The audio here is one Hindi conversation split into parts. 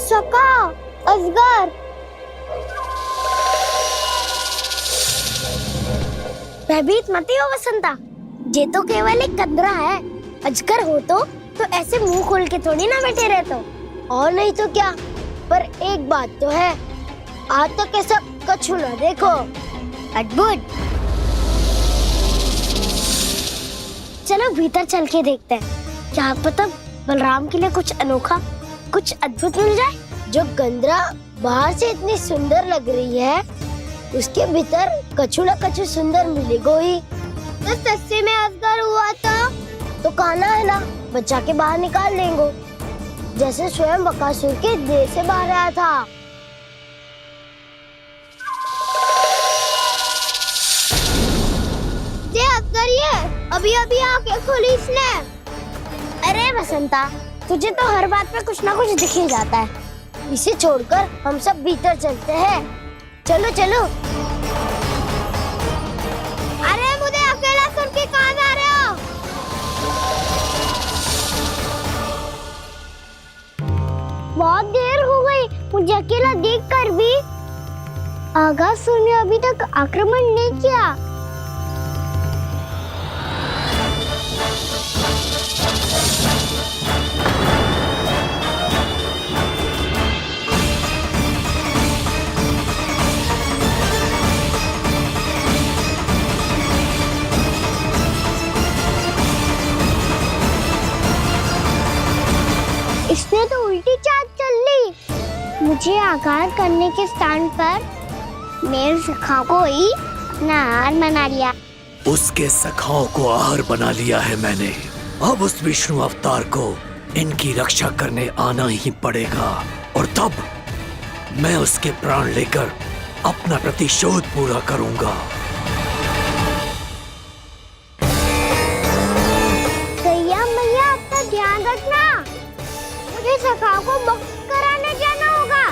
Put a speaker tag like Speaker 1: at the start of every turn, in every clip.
Speaker 1: सका अजगर। भयभीत मत हो वसंता, ये तो केवल एक कंदरा है। अजगर हो तो ऐसे मुंह खोल के थोड़ी ना बैठे रहते हो। और नहीं तो क्या, पर एक बात तो है, आज तक ऐसा कछु ना देखो। अद्भुत। चलो भीतर चल के देखते हैं, क्या पता बलराम के लिए कुछ अनोखा, कुछ अद्भुत मिल जाए। जो गंदरा बाहर से इतनी सुंदर लग रही है, उसके भीतर कछु न कछु सुंदर मिलेगा ही। तो सस्ते में अजगर हुआ तो कान्हा है ना, बच्चा के बाहर निकाल देंगे, जैसे स्वयं बकासुर के देह से बाहर आया था। ये अजगर ये अभी अभी आंखें खोली इसने। अरे वसंता, तुझे तो हर बात पे कुछ ना कुछ दिख ही जाता है। इसे छोड़कर हम सब भीतर चलते हैं। चलो चलो। अरे मुझे अकेला सुन के कहाँ जा रहे हो? बहुत देर हो गई मुझे अकेला देखकर भी। आगासुर ने अभी तक आक्रमण नहीं किया। इसने तो उल्टी चाल चल ली। मुझे आघात करने के स्थान पर मेरे सखा को ही अपना आहार बना लिया।
Speaker 2: उसके सखाओं को आहार बना लिया है मैंने। अब उस विष्णु अवतार को इनकी रक्षा करने आना ही पड़ेगा, और तब मैं उसके प्राण लेकर अपना प्रतिशोध पूरा करूंगा।
Speaker 1: गैया मैया, अपना ध्यान रखना। मुझे सखा को मुक्त कराने जाना होगा।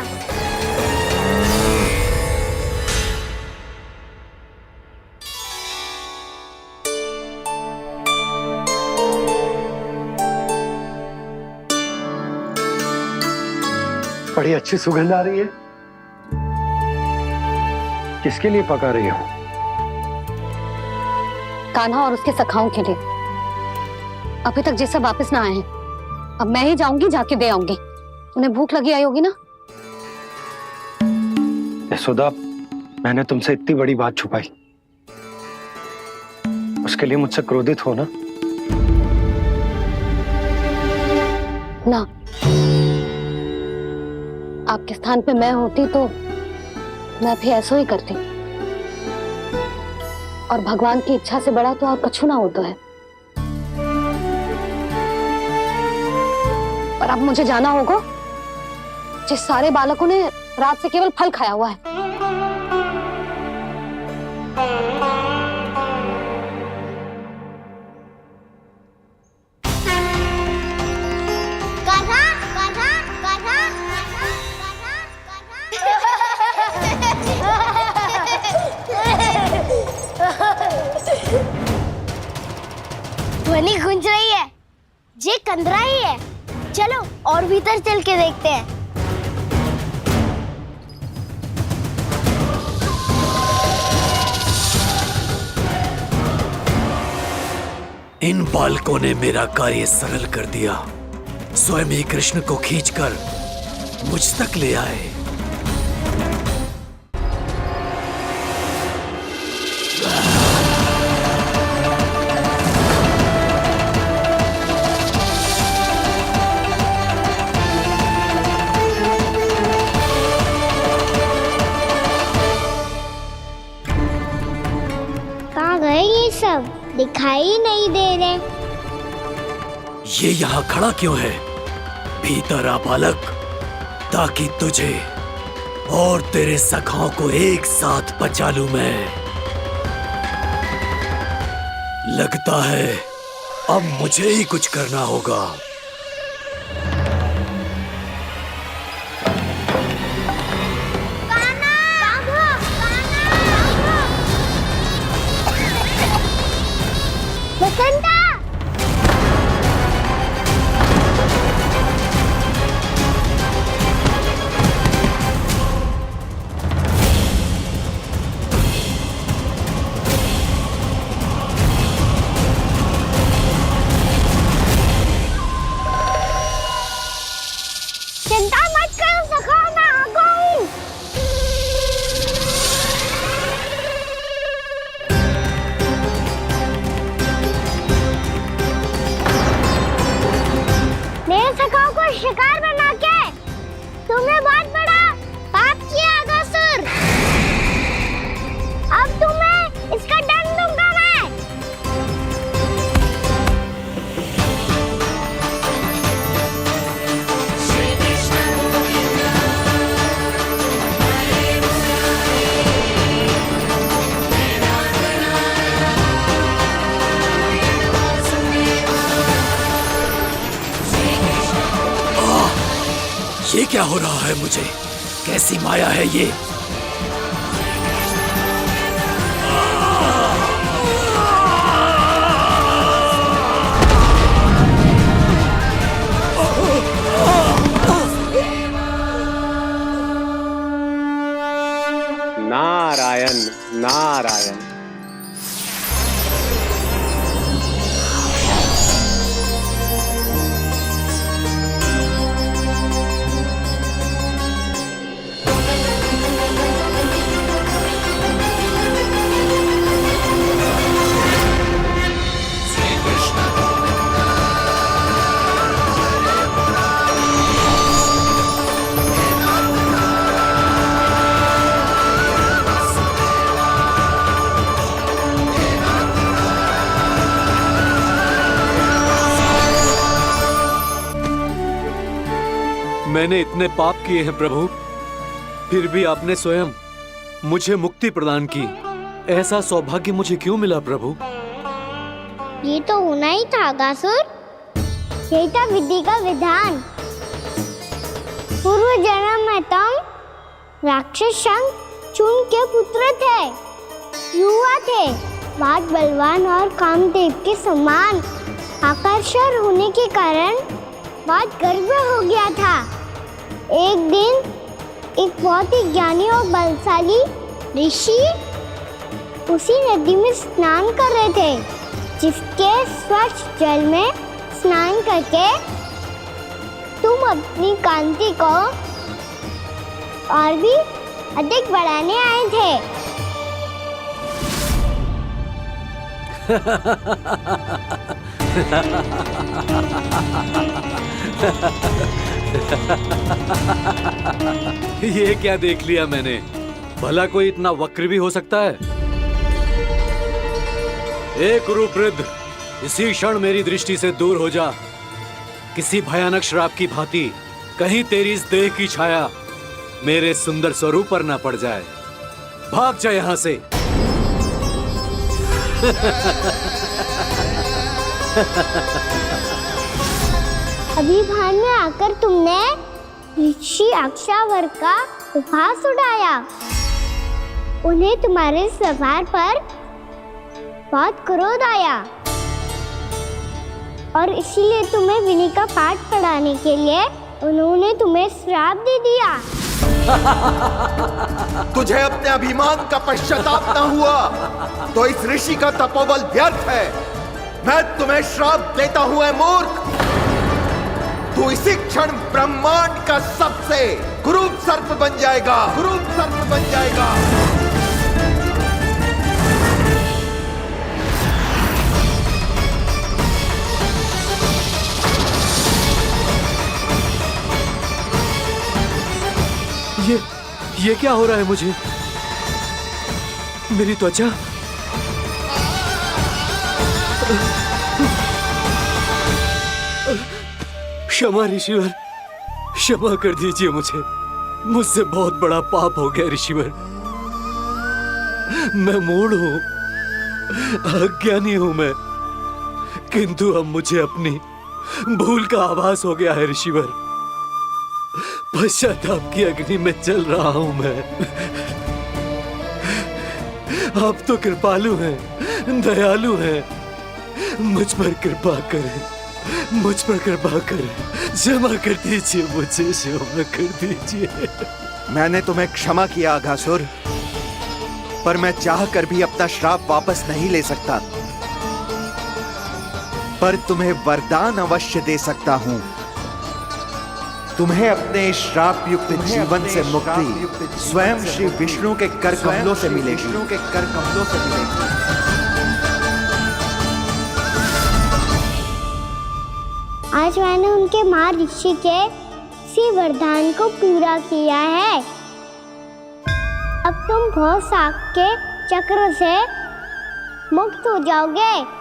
Speaker 3: बड़ी अच्छी सुगंध आ रही है। किसके लिए पका रही हो?
Speaker 4: कान्हा और उसके सखाओं के लिए। अभी तक जैसे वापस ना आए हैं, अब मैं ही जाऊंगी, जाके दे आऊंगी। उन्हें भूख लगी आई होगी ना।
Speaker 3: यशोदा, मैंने तुमसे इतनी बड़ी बात छुपाई, उसके लिए मुझसे क्रोधित हो ना?
Speaker 4: ना, आपके स्थान पे मैं होती तो मैं भी ऐसा ही करती। और भगवान की इच्छा से बड़ा तो और कछु ना होता है। पर अब मुझे जाना होगा। जिस सारे बालकों ने रात से केवल फल खाया हुआ है।
Speaker 1: ध्वनि गूंज रही है, ये कंदरा ही है। चलो और भीतर चल के देखते हैं।
Speaker 2: इन बालकों ने मेरा कार्य सरल कर दिया। स्वयं ही कृष्ण को खींचकर मुझ तक ले आए।
Speaker 1: कहाँ गए ये सब? दिखाई नहीं दे रहे।
Speaker 2: ये यहाँ खड़ा क्यों है? भीतर आ बालक, ताकि तुझे और तेरे सखाओं को एक साथ बचा लूं मैं। लगता है अब मुझे ही कुछ करना होगा।
Speaker 1: वसंता! शिकार बना के तुमने बहुत बड़ा पाप किया अगासुर। अब तुम्हें इसका दंड दूंगा मैं।
Speaker 2: ये क्या हो रहा है मुझे? कैसी माया है ये?
Speaker 3: नारायण नारायण।
Speaker 5: मैंने इतने पाप किए हैं प्रभु, फिर भी आपने स्वयं मुझे मुक्ति प्रदान की। ऐसा सौभाग्य मुझे क्यों मिला प्रभु?
Speaker 1: ये तो होना ही था अगासुर। यही था विधि का विधान। पूर्व जन्म में तुम राक्षस शंखचूड़ के पुत्र थे, युवा थे, बहुत बलवान और कामदेव के समान आकर्षण होने के कारण बहुत गर्व हो गया था। एक दिन एक बहुत ही ज्ञानी और बलशाली ऋषि उसी नदी में स्नान कर रहे थे, जिसके स्वच्छ जल में स्नान करके तुम अपनी कांति को और भी अधिक बढ़ाने आए थे।
Speaker 5: ये क्या देख लिया मैंने? भला कोई इतना वक्र भी हो सकता है? ए कुरुवृद्ध, इसी क्षण मेरी दृष्टि से दूर हो जा। किसी भयानक श्राप की भांति कहीं तेरी इस देह की छाया मेरे सुंदर स्वरूप पर न पड़ जाए। भाग जा यहां से।
Speaker 1: अभी भान में आकर तुमने ऋषि अक्षावर का उपहास उड़ाया। उन्हें तुम्हारे स्वभाव पर बहुत क्रोध आया और इसीलिए तुम्हें विनय का पाठ पढ़ाने के लिए उन्होंने तुम्हें श्राप दे दिया।
Speaker 6: तुझे अपने अभिमान का पश्चाताप न हुआ तो इस ऋषि का तपोबल व्यर्थ है। मैं तुम्हें श्राप देता हूं ऐ मूर्ख। तू इसी क्षण ब्रह्मांड का सबसे कुरूप सर्प बन जाएगा, कुरूप सर्प बन जाएगा।
Speaker 5: ये क्या हो रहा है मुझे? मेरी त्वचा क्षमा ऋषिवर, क्षमा कर दीजिए मुझे। मुझसे बहुत बड़ा पाप हो गया ऋषिवर। मैं मूढ़ हूं, अज्ञानी हूं मैं, किंतु अब मुझे अपनी भूल का आभास हो गया है ऋषिवर। पश्चाताप की अग्नि में जल रहा हूं मैं। आप तो कृपालु हैं, दयालु हैं, मुझ पर कृपा करें, मुझ पर कृपा करें। क्षमा कर दीजिए मुझे, क्षमा कर दीजिए।
Speaker 6: मैंने तुम्हें क्षमा किया अघासुर, पर मैं चाहकर भी अपना श्राप वापस नहीं ले सकता। पर तुम्हें वरदान अवश्य दे सकता हूं। तुम्हें अपने श्राप युक्त जीवन से मुक्ति स्वयं श्री विष्णु के कर कमलों से मिलेगी।
Speaker 1: आज मैंने उनके माँ ऋषि के इसी वरदान को पूरा किया है। अब तुम भव साग के चक्र से मुक्त हो जाओगे।